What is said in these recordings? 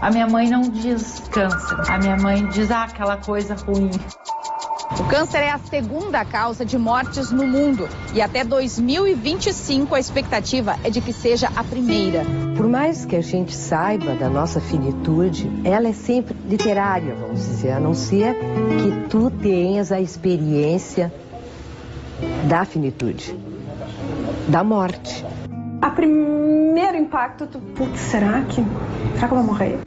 A minha mãe não diz câncer, a minha mãe diz aquela coisa ruim. O câncer é a segunda causa de mortes no mundo e até 2025 a expectativa é de que seja a primeira. Por mais que a gente saiba da nossa finitude, ela é sempre literária, vamos dizer, a não ser que tu tenhas a experiência da finitude, da morte. A primeiro impacto, putz, será que eu vou morrer?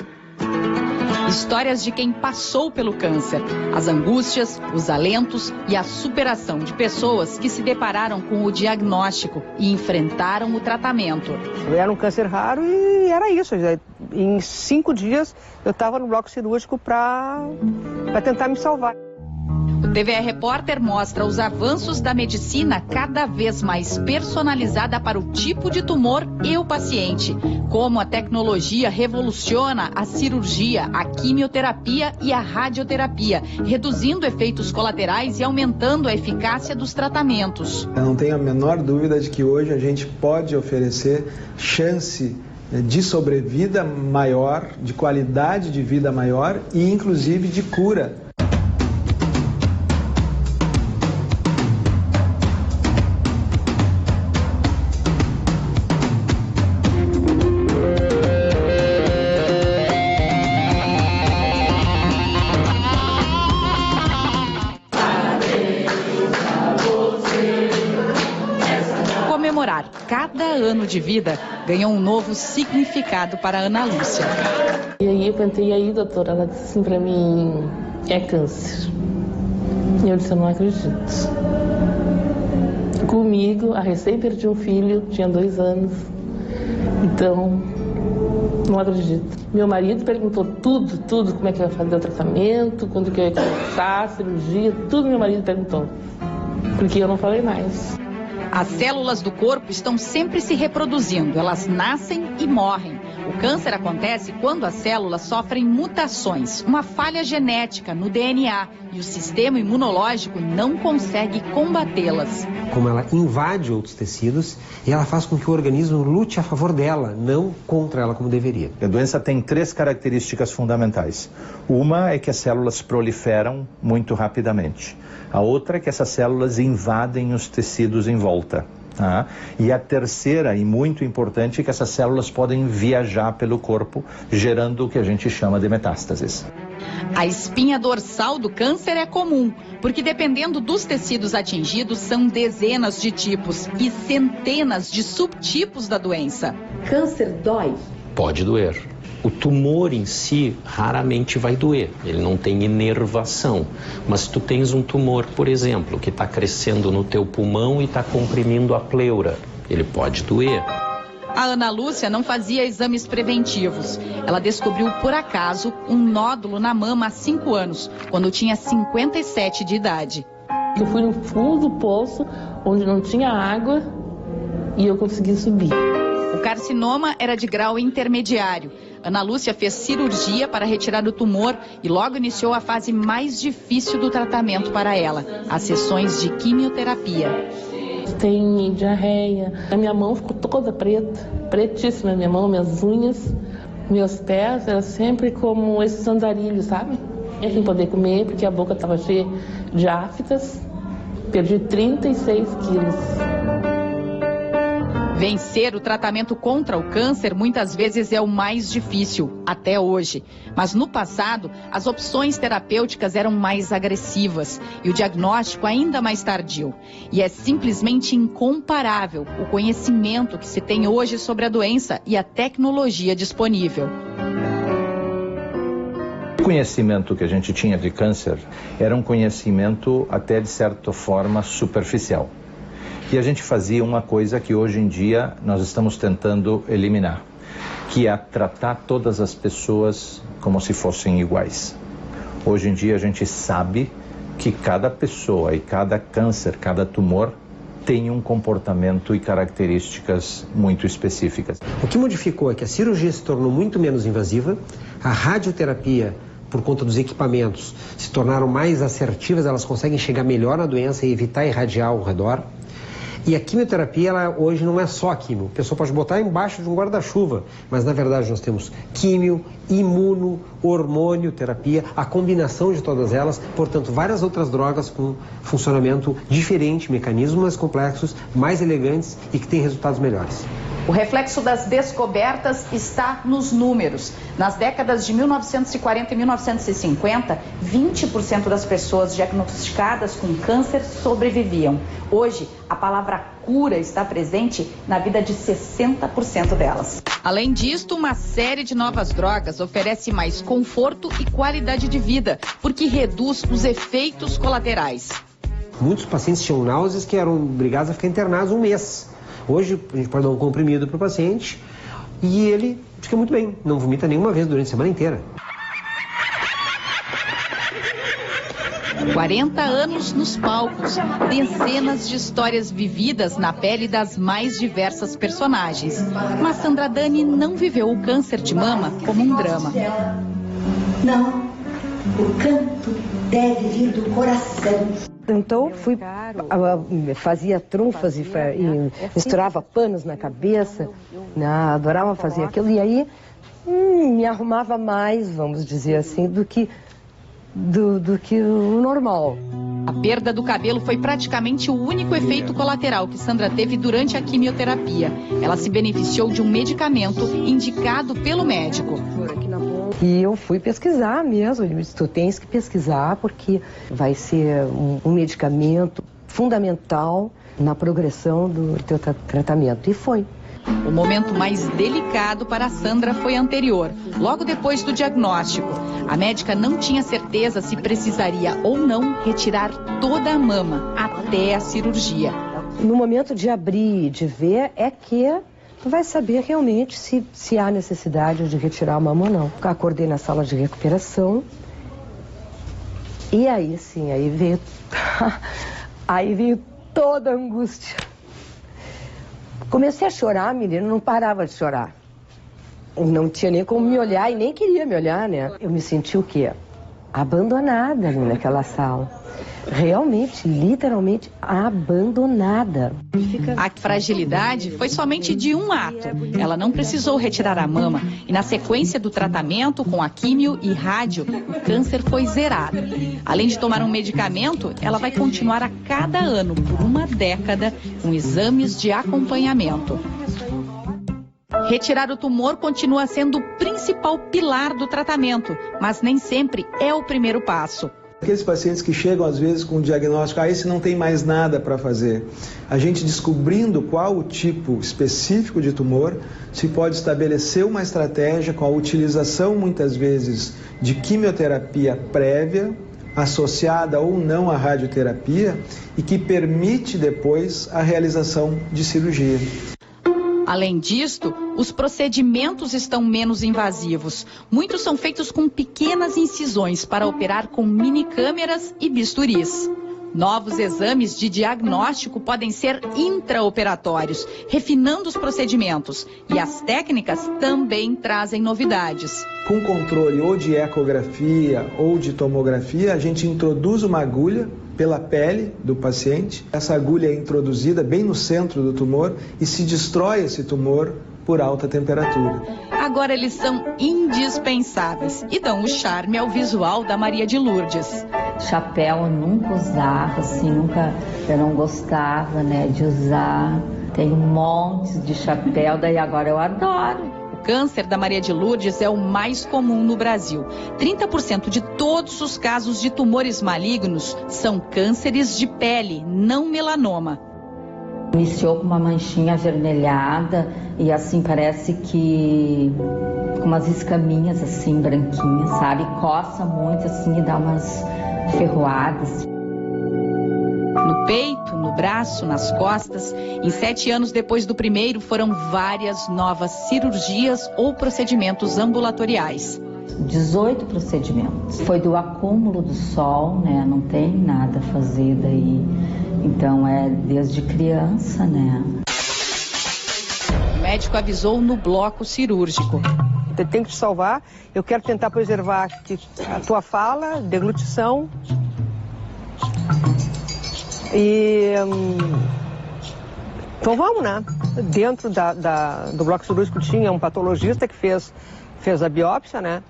Histórias de quem passou pelo câncer, as angústias, os alentos e a superação de pessoas que se depararam com o diagnóstico e enfrentaram o tratamento. Era um câncer raro e era isso. Em 5 dias eu estava no bloco cirúrgico para tentar me salvar. O TVE Repórter mostra os avanços da medicina cada vez mais personalizada para o tipo de tumor e o paciente. Como a tecnologia revoluciona a cirurgia, a quimioterapia e a radioterapia, reduzindo efeitos colaterais e aumentando a eficácia dos tratamentos. Eu não tenho a menor dúvida de que hoje a gente pode oferecer chance de sobrevida maior, de qualidade de vida maior e inclusive de cura. Cada ano de vida ganhou um novo significado para a Ana Lúcia. E aí eu pensei, e aí, doutora? Ela disse assim pra mim, é câncer. E eu disse, eu não acredito. Comigo, a recém perdi um filho, tinha 2 anos. Então, não acredito. Meu marido perguntou tudo, como é que eu ia fazer o tratamento, quando que eu ia começar, a cirurgia, tudo meu marido perguntou. Porque eu não falei mais. As células do corpo estão sempre se reproduzindo, elas nascem e morrem. O câncer acontece quando as células sofrem mutações, uma falha genética no DNA, e o sistema imunológico não consegue combatê-las. Como ela invade outros tecidos e ela faz com que o organismo lute a favor dela, não contra ela como deveria. A doença tem 3 características fundamentais. Uma é que as células proliferam muito rapidamente. A outra é que essas células invadem os tecidos em volta. Tá? E a terceira, e muito importante, é que essas células podem viajar pelo corpo, gerando o que a gente chama de metástases. A espinha dorsal do câncer é comum, porque dependendo dos tecidos atingidos, são dezenas de tipos e centenas de subtipos da doença. Câncer dói? Pode doer. O tumor em si raramente vai doer, ele não tem inervação. Mas se tu tens um tumor, por exemplo, que está crescendo no teu pulmão e está comprimindo a pleura, ele pode doer. A Ana Lúcia não fazia exames preventivos. Ela descobriu por acaso um nódulo na mama há 5 anos, quando tinha 57 de idade. Eu fui no fundo do poço, onde não tinha água, e eu consegui subir. O carcinoma era de grau intermediário. Ana Lúcia fez cirurgia para retirar o tumor e logo iniciou a fase mais difícil do tratamento para ela, as sessões de quimioterapia. Tem diarreia, a minha mão ficou toda preta, pretíssima, minha mão, minhas unhas, meus pés, era sempre como esses andarilhos, sabe? Sem poder comer, porque a boca estava cheia de aftas, perdi 36 quilos. Vencer o tratamento contra o câncer muitas vezes é o mais difícil, até hoje. Mas no passado, as opções terapêuticas eram mais agressivas e o diagnóstico ainda mais tardio. E é simplesmente incomparável o conhecimento que se tem hoje sobre a doença e a tecnologia disponível. O conhecimento que a gente tinha de câncer era um conhecimento até de certa forma superficial. E a gente fazia uma coisa que hoje em dia nós estamos tentando eliminar, que é tratar todas as pessoas como se fossem iguais. Hoje em dia a gente sabe que cada pessoa e cada câncer, cada tumor tem um comportamento e características muito específicas. O que modificou é que a cirurgia se tornou muito menos invasiva, a radioterapia, por conta dos equipamentos, se tornaram mais assertivas, elas conseguem chegar melhor na doença e evitar irradiar ao redor. E a quimioterapia, ela hoje não é só quimio. A pessoa pode botar embaixo de um guarda-chuva, mas na verdade nós temos quimio, imuno, hormônio, terapia, a combinação de todas elas, portanto, várias outras drogas com funcionamento diferente, mecanismos mais complexos, mais elegantes e que têm resultados melhores. O reflexo das descobertas está nos números. Nas décadas de 1940 e 1950, 20% das pessoas diagnosticadas com câncer sobreviviam. Hoje, a palavra cura está presente na vida de 60% delas. Além disto, uma série de novas drogas oferece mais conforto e qualidade de vida, porque reduz os efeitos colaterais. Muitos pacientes tinham náuseas que eram obrigados a ficar internados um mês. Hoje, a gente pode dar um comprimido para o paciente e ele fica muito bem, não vomita nenhuma vez durante a semana inteira. 40 anos nos palcos, dezenas de histórias vividas na pele das mais diversas personagens. Mas Sandra Dani não viveu o câncer de mama como um drama. Não, o canto deve vir do coração. Então fazia trunfas e misturava panos na cabeça, adorava fazer aquilo. E aí me arrumava mais, vamos dizer assim, do que o normal. A perda do cabelo foi praticamente o único efeito colateral que Sandra teve durante a quimioterapia. Ela se beneficiou de um medicamento indicado pelo médico. E eu fui pesquisar mesmo, ele me disse, tu tens que pesquisar porque vai ser um medicamento fundamental na progressão do teu tratamento. E foi. O momento mais delicado para Sandra foi anterior, logo depois do diagnóstico. A médica não tinha certeza se precisaria ou não retirar toda a mama até a cirurgia. No momento de abrir e de ver é que tu vai saber realmente se há necessidade de retirar a mama ou não. Acordei na sala de recuperação e aí sim, aí veio toda a angústia. Comecei a chorar, menina, não parava de chorar. Não tinha nem como me olhar e nem queria me olhar, né? Eu me senti o quê? Abandonada ali naquela sala. Realmente, literalmente abandonada. A fragilidade foi somente de um ato. Ela não precisou retirar a mama. E na sequência do tratamento com a químio e rádio, o câncer foi zerado. Além de tomar um medicamento, ela vai continuar a cada ano, por uma década, com exames de acompanhamento. Retirar o tumor continua sendo o principal pilar do tratamento, mas nem sempre é o primeiro passo. Aqueles pacientes que chegam às vezes com o diagnóstico, esse não tem mais nada para fazer. A gente descobrindo qual o tipo específico de tumor, se pode estabelecer uma estratégia com a utilização muitas vezes de quimioterapia prévia, associada ou não à radioterapia, e que permite depois a realização de cirurgia. Além disto, os procedimentos estão menos invasivos. Muitos são feitos com pequenas incisões para operar com minicâmeras e bisturis. Novos exames de diagnóstico podem ser intraoperatórios, refinando os procedimentos. E as técnicas também trazem novidades. Com controle ou de ecografia ou de tomografia, a gente introduz uma agulha pela pele do paciente. Essa agulha é introduzida bem no centro do tumor e se destrói esse tumor por alta temperatura. Agora eles são indispensáveis e dão o charme ao visual da Maria de Lourdes. Chapéu eu nunca usava, assim, eu não gostava, né, de usar. Tem um monte de chapéu, daí agora eu adoro. O câncer da Maria de Lourdes é o mais comum no Brasil. 30% de todos os casos de tumores malignos são cânceres de pele, não melanoma. Iniciou com uma manchinha avermelhada e assim parece que com umas escaminhas assim branquinhas, sabe? Coça muito assim e dá umas ferroadas. No peito, no braço, nas costas. Em 7 anos depois do primeiro, foram várias novas cirurgias ou procedimentos ambulatoriais. 18 procedimentos. Foi do acúmulo do sol, né? Não tem nada a fazer daí. Então é desde criança, né? O médico avisou no bloco cirúrgico. Eu tenho que te salvar, eu quero tentar preservar a tua fala, deglutição. E Então vamos, né? Dentro do bloco cirúrgico tinha um patologista que fez a biópsia, né?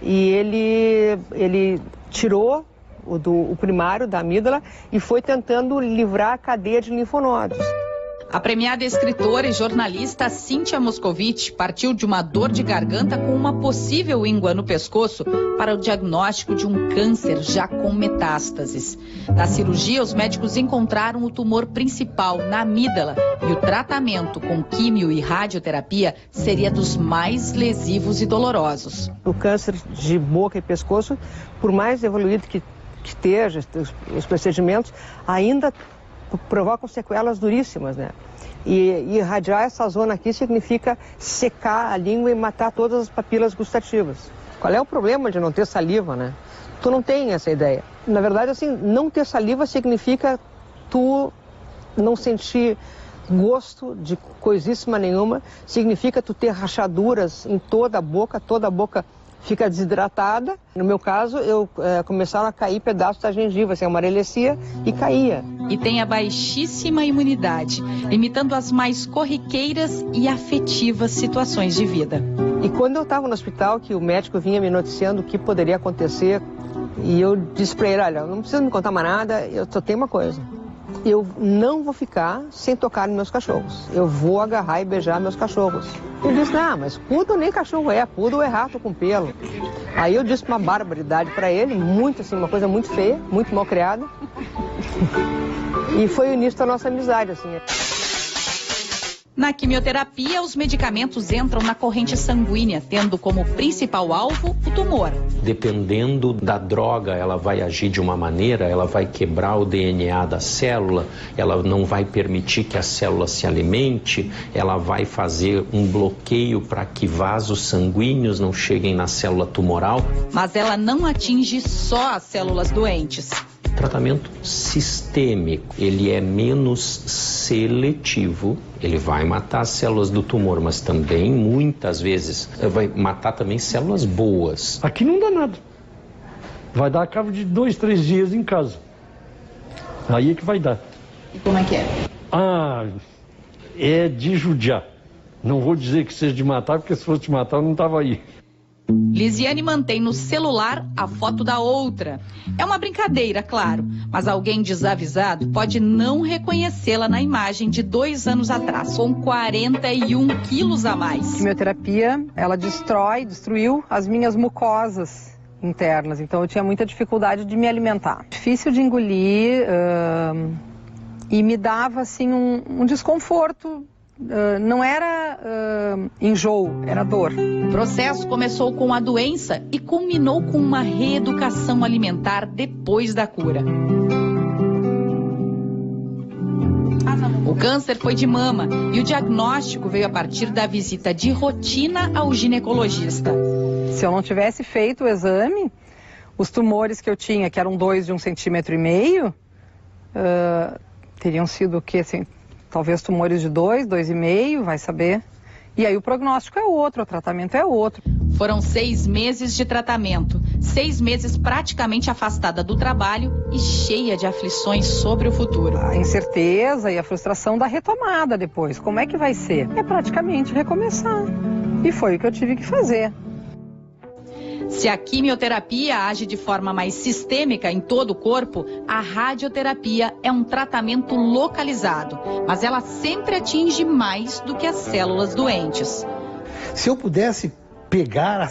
E ele tirou o primário da amígdala e foi tentando livrar a cadeia de linfonodos. A premiada escritora e jornalista Cíntia Moscovitch partiu de uma dor de garganta com uma possível íngua no pescoço para o diagnóstico de um câncer já com metástases. Na cirurgia, os médicos encontraram o tumor principal na amígdala e o tratamento com químio e radioterapia seria dos mais lesivos e dolorosos. O câncer de boca e pescoço, por mais evoluído que esteja os procedimentos, ainda provocam sequelas duríssimas, né? E irradiar essa zona aqui significa secar a língua e matar todas as papilas gustativas. Qual é o problema de não ter saliva, né? Tu não tem essa ideia. Na verdade, assim, não ter saliva significa tu não sentir gosto de coisíssima nenhuma, significa tu ter rachaduras em toda a boca fica desidratada. No meu caso, começaram a cair pedaços da gengiva, assim, amarecia e caía. E tem a baixíssima imunidade, limitando as mais corriqueiras e afetivas situações de vida. E quando eu estava no hospital, que o médico vinha me noticiando o que poderia acontecer, e eu disse para ele, olha, não precisa me contar mais nada, eu só tenho uma coisa. Eu não vou ficar sem tocar nos meus cachorros. Eu vou agarrar e beijar meus cachorros. Ele disse, não, mas poodle nem cachorro poodle é rato com pelo. Aí eu disse uma barbaridade para ele, muito assim, uma coisa muito feia, muito mal criada. E foi o início da nossa amizade, assim. Na quimioterapia, os medicamentos entram na corrente sanguínea, tendo como principal alvo o tumor. Dependendo da droga, ela vai agir de uma maneira, ela vai quebrar o DNA da célula, ela não vai permitir que a célula se alimente, ela vai fazer um bloqueio para que vasos sanguíneos não cheguem na célula tumoral. Mas ela não atinge só as células doentes. Tratamento sistêmico, ele é menos seletivo, ele vai matar as células do tumor, mas também, muitas vezes, vai matar também células boas. Aqui não dá nada. Vai dar a cabo de 2, 3 dias em casa. Aí é que vai dar. E como é que é? É de judiar. Não vou dizer que seja de matar, porque se fosse de matar eu não estava aí. Lisiane mantém no celular a foto da outra. É uma brincadeira, claro, mas alguém desavisado pode não reconhecê-la na imagem de 2 anos atrás, com 41 quilos a mais. A quimioterapia, ela destruiu as minhas mucosas internas, então eu tinha muita dificuldade de me alimentar. Difícil de engolir e me dava assim um desconforto. Não era enjoo, era dor. O processo começou com a doença e culminou com uma reeducação alimentar depois da cura. O câncer foi de mama e o diagnóstico veio a partir da visita de rotina ao ginecologista. Se eu não tivesse feito o exame, os tumores que eu tinha, que eram 2 de 1,5 cm, teriam sido o quê, assim? Talvez tumores de 2, 2,5, vai saber. E aí o prognóstico é outro, o tratamento é outro. Foram 6 meses de tratamento, 6 meses praticamente afastada do trabalho e cheia de aflições sobre o futuro. A incerteza e a frustração da retomada depois. Como é que vai ser? É praticamente recomeçar. E foi o que eu tive que fazer. Se a quimioterapia age de forma mais sistêmica em todo o corpo, a radioterapia é um tratamento localizado, mas ela sempre atinge mais do que as células doentes. Se eu pudesse pegar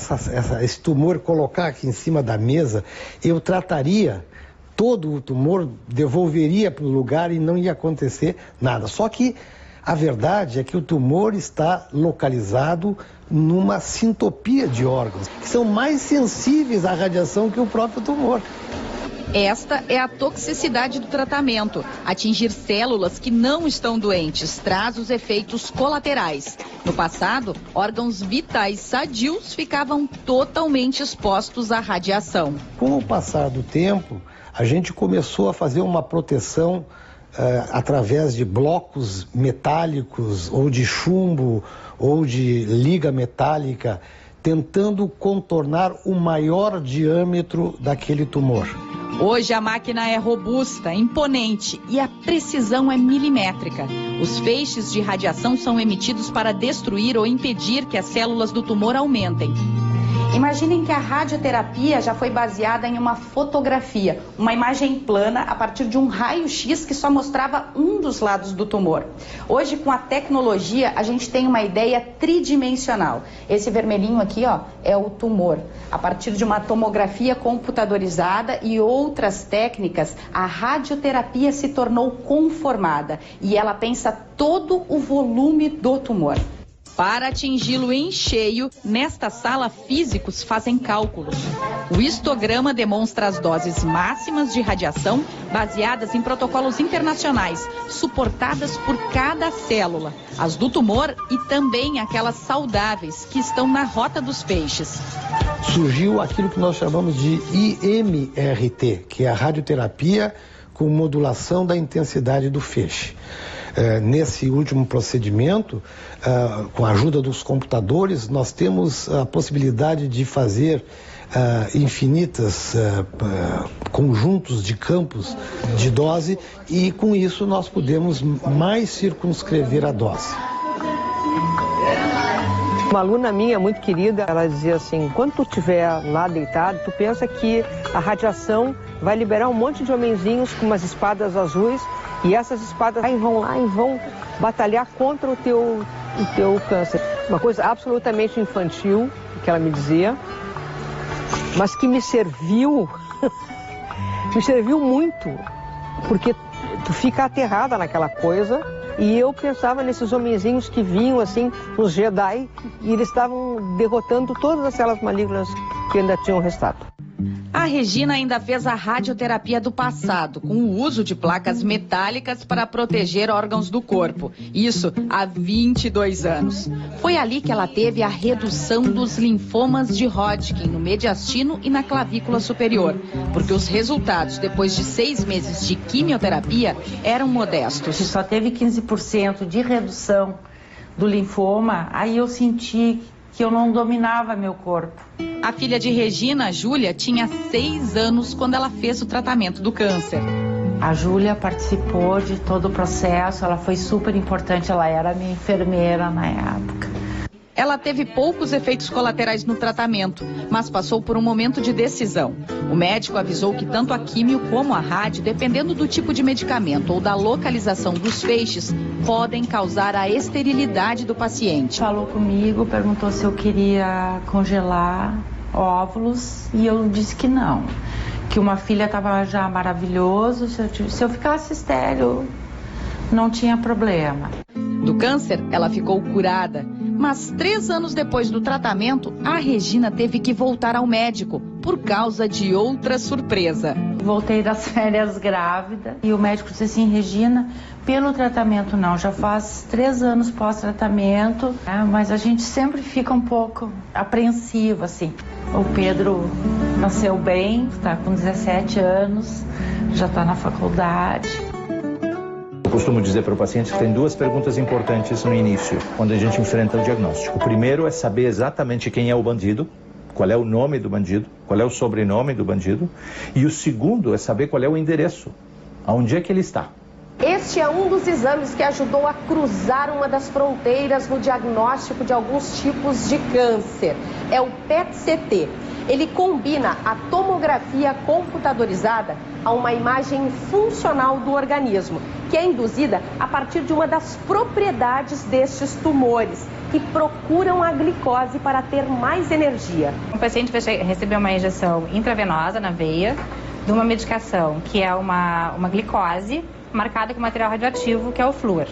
esse tumor, colocar aqui em cima da mesa, eu trataria todo o tumor, devolveria para o lugar e não ia acontecer nada. Só que a verdade é que o tumor está localizado numa sintopia de órgãos, que são mais sensíveis à radiação que o próprio tumor. Esta é a toxicidade do tratamento. Atingir células que não estão doentes traz os efeitos colaterais. No passado, órgãos vitais sadios ficavam totalmente expostos à radiação. Com o passar do tempo, a gente começou a fazer uma proteção através de blocos metálicos ou de chumbo ou de liga metálica, tentando contornar o maior diâmetro daquele tumor. Hoje a máquina é robusta, imponente e a precisão é milimétrica. Os feixes de radiação são emitidos para destruir ou impedir que as células do tumor aumentem. Imaginem que a radioterapia já foi baseada em uma fotografia, uma imagem plana a partir de um raio-x que só mostrava um dos lados do tumor. Hoje, com a tecnologia, a gente tem uma ideia tridimensional. Esse vermelhinho aqui, ó, é o tumor. A partir de uma tomografia computadorizada e outras técnicas, a radioterapia se tornou conformada e ela pensa todo o volume do tumor. Para atingi-lo em cheio, nesta sala físicos fazem cálculos. O histograma demonstra as doses máximas de radiação baseadas em protocolos internacionais, suportadas por cada célula, as do tumor e também aquelas saudáveis que estão na rota dos feixes. Surgiu aquilo que nós chamamos de IMRT, que é a radioterapia com modulação da intensidade do feixe. Nesse último procedimento, com a ajuda dos computadores, nós temos a possibilidade de fazer infinitas conjuntos de campos de dose e com isso nós podemos mais circunscrever a dose. Uma aluna minha muito querida, ela dizia assim, quando tu estiver lá deitado, tu pensa que a radiação vai liberar um monte de homenzinhos com umas espadas azuis e essas espadas vão lá e vão batalhar contra o teu câncer. Uma coisa absolutamente infantil, que ela me dizia, mas que me serviu, me serviu muito, porque tu fica aterrada naquela coisa. E eu pensava nesses homenzinhos que vinham assim, os Jedi, e eles estavam derrotando todas as células malignas que ainda tinham restado. A Regina ainda fez a radioterapia do passado, com o uso de placas metálicas para proteger órgãos do corpo. Isso há 22 anos. Foi ali que ela teve a redução dos linfomas de Hodgkin no mediastino e na clavícula superior, porque os resultados depois de 6 meses de quimioterapia eram modestos. Só teve 15% de redução do linfoma, aí eu senti que eu não dominava meu corpo. A filha de Regina, Júlia, tinha 6 anos quando ela fez o tratamento do câncer. A Júlia participou de todo o processo, ela foi super importante, ela era minha enfermeira na época. Ela teve poucos efeitos colaterais no tratamento, mas passou por um momento de decisão. O médico avisou que tanto a químio como a rádio, dependendo do tipo de medicamento ou da localização dos feixes, podem causar a esterilidade do paciente. Falou comigo, perguntou se eu queria congelar óvulos e eu disse que não. Que uma filha estava já maravilhoso, se eu ficasse estéril, não tinha problema. Do câncer, ela ficou curada. Mas 3 anos depois do tratamento, a Regina teve que voltar ao médico por causa de outra surpresa. Voltei das férias grávida e o médico disse assim, Regina, pelo tratamento não, já faz 3 anos pós-tratamento, mas a gente sempre fica um pouco apreensivo, assim. O Pedro nasceu bem, está com 17 anos, já está na faculdade. Eu costumo dizer para o paciente que tem 2 perguntas importantes no início, quando a gente enfrenta o diagnóstico. O primeiro é saber exatamente quem é o bandido, qual é o nome do bandido, qual é o sobrenome do bandido. E o segundo é saber qual é o endereço, aonde é que ele está. Este é um dos exames que ajudou a cruzar uma das fronteiras no diagnóstico de alguns tipos de câncer. É o PET-CT. Ele combina a tomografia computadorizada a uma imagem funcional do organismo, que é induzida a partir de uma das propriedades destes tumores, que procuram a glicose para ter mais energia. O paciente vai receber uma injeção intravenosa na veia de uma medicação que é uma glicose marcada com material radioativo, que é o flúor.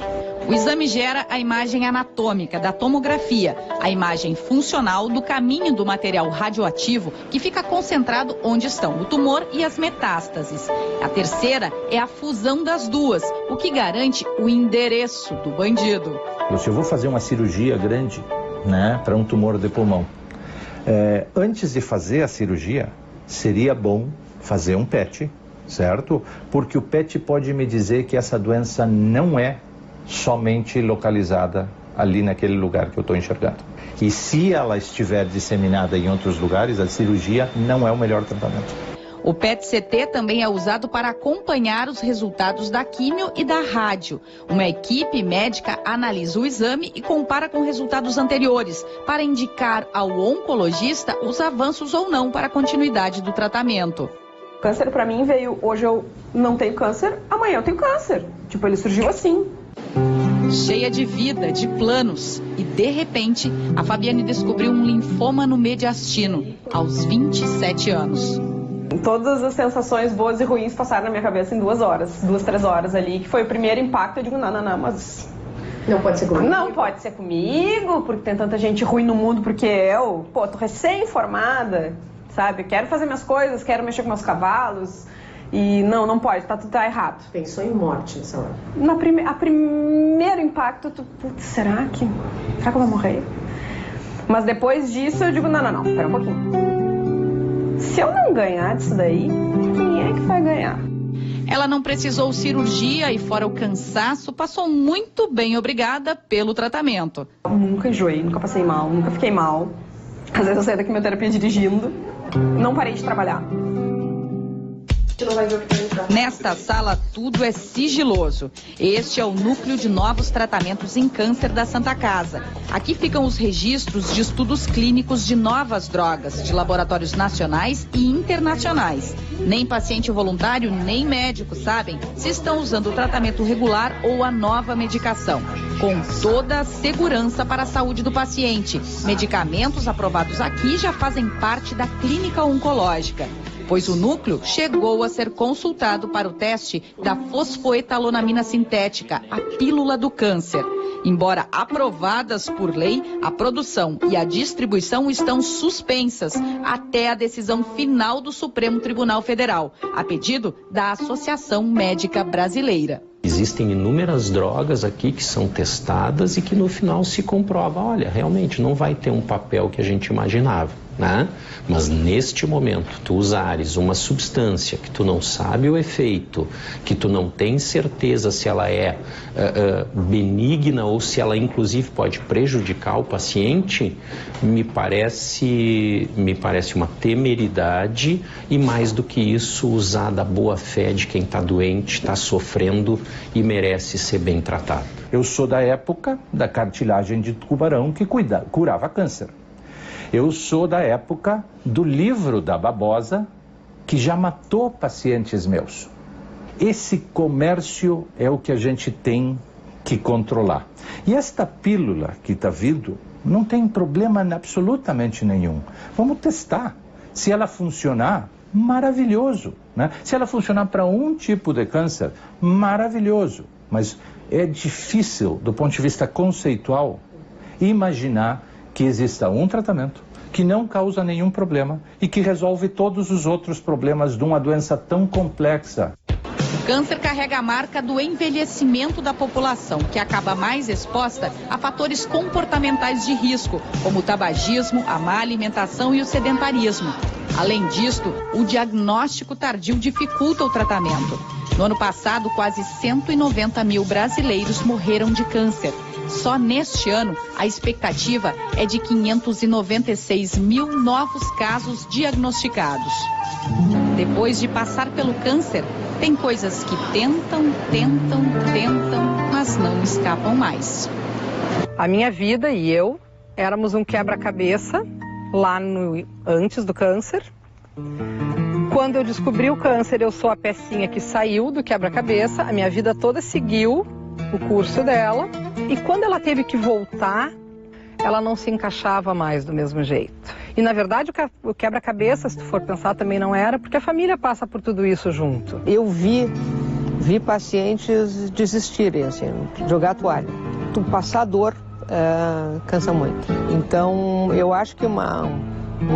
O exame gera a imagem anatômica da tomografia, a imagem funcional do caminho do material radioativo que fica concentrado onde estão o tumor e as metástases. A terceira é a fusão das duas, o que garante o endereço do bandido. Se eu vou fazer uma cirurgia grande, para um tumor de pulmão, antes de fazer a cirurgia, seria bom fazer um PET, certo? Porque o PET pode me dizer que essa doença não é somente localizada ali naquele lugar que eu estou enxergando. E se ela estiver disseminada em outros lugares, a cirurgia não é o melhor tratamento. O PET-CT também é usado para acompanhar os resultados da químio e da rádio. Uma equipe médica analisa o exame e compara com resultados anteriores para indicar ao oncologista os avanços ou não para a continuidade do tratamento. Câncer para mim veio, hoje eu não tenho câncer, amanhã eu tenho câncer. Tipo, ele surgiu assim. Cheia de vida, de planos. E, de repente, a Fabiane descobriu um linfoma no mediastino, aos 27 anos. Todas as sensações boas e ruins passaram na minha cabeça em 2 horas, 2, 3 horas ali, que foi o primeiro impacto. Eu digo, não, mas... Não pode ser comigo? Não pode ser comigo, porque tem tanta gente ruim no mundo, porque eu, tô recém-formada, sabe? Quero fazer minhas coisas, quero mexer com meus cavalos... E não pode, tudo tá errado. Pensou em morte nessa hora? A primeiro impacto, será que eu vou morrer? Mas depois disso eu digo, não, pera um pouquinho. Se eu não ganhar disso daí, quem é que vai ganhar? Ela não precisou cirurgia e, fora o cansaço, passou muito bem, obrigada, pelo tratamento. Eu nunca enjoei, nunca passei mal, nunca fiquei mal. Às vezes eu saio da quimioterapia dirigindo, não parei de trabalhar. Nesta sala, tudo é sigiloso. Este é o núcleo de novos tratamentos em câncer da Santa Casa. Aqui ficam os registros de estudos clínicos de novas drogas, de laboratórios nacionais e internacionais. Nem paciente voluntário, nem médico sabem se estão usando o tratamento regular ou a nova medicação. Com toda a segurança para a saúde do paciente. Medicamentos aprovados aqui já fazem parte da clínica oncológica, pois o núcleo chegou a ser consultado para o teste da fosfoetalonamina sintética, a pílula do câncer. Embora aprovadas por lei, a produção e a distribuição estão suspensas até a decisão final do Supremo Tribunal Federal, a pedido da Associação Médica Brasileira. Existem inúmeras drogas aqui que são testadas e que no final se comprova, olha, realmente não vai ter um papel que a gente imaginava, né? Mas neste momento, tu usares uma substância que tu não sabe o efeito, que tu não tem certeza se ela é benigna ou se ela inclusive pode prejudicar o paciente, me parece uma temeridade e, mais do que isso, usar da boa fé de quem está doente, está sofrendo e merece ser bem tratado. Eu sou da época da cartilagem de tubarão que curava câncer. Eu sou da época do livro da babosa que já matou pacientes meus. Esse comércio é o que a gente tem que controlar. E esta pílula que está vindo não tem problema absolutamente nenhum. Vamos testar. Se ela funcionar, maravilhoso, né? Se ela funcionar para um tipo de câncer, maravilhoso. Mas é difícil, do ponto de vista conceitual, imaginar que exista um tratamento que não causa nenhum problema e que resolve todos os outros problemas de uma doença tão complexa. O câncer carrega a marca do envelhecimento da população, que acaba mais exposta a fatores comportamentais de risco, como o tabagismo, a má alimentação e o sedentarismo. Além disto, o diagnóstico tardio dificulta o tratamento. No ano passado, quase 190 mil brasileiros morreram de câncer. Só neste ano, a expectativa é de 596 mil novos casos diagnosticados. Depois de passar pelo câncer, tem coisas que tentam, mas não escapam mais. A minha vida e eu éramos um quebra-cabeça lá antes do câncer. Quando eu descobri o câncer, eu sou a pecinha que saiu do quebra-cabeça. A minha vida toda seguiu o curso dela. E quando ela teve que voltar, ela não se encaixava mais do mesmo jeito. E, na verdade, o quebra-cabeça, se tu for pensar, também não era, porque a família passa por tudo isso junto. Eu vi pacientes desistirem, assim, jogar a toalha. Tu passar dor cansa muito. Então, eu acho que uma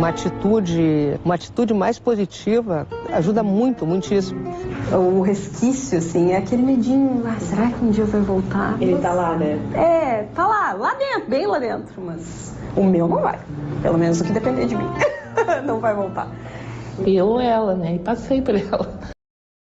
atitude mais positiva ajuda muitíssimo. O resquício, assim, é aquele medinho, será que um dia vai voltar? Ele tá lá, né? É, tá lá dentro, bem lá dentro, mas o meu não vai. Pelo menos o que depender de mim. Não vai voltar. Eu, ela, né? E passei por ela.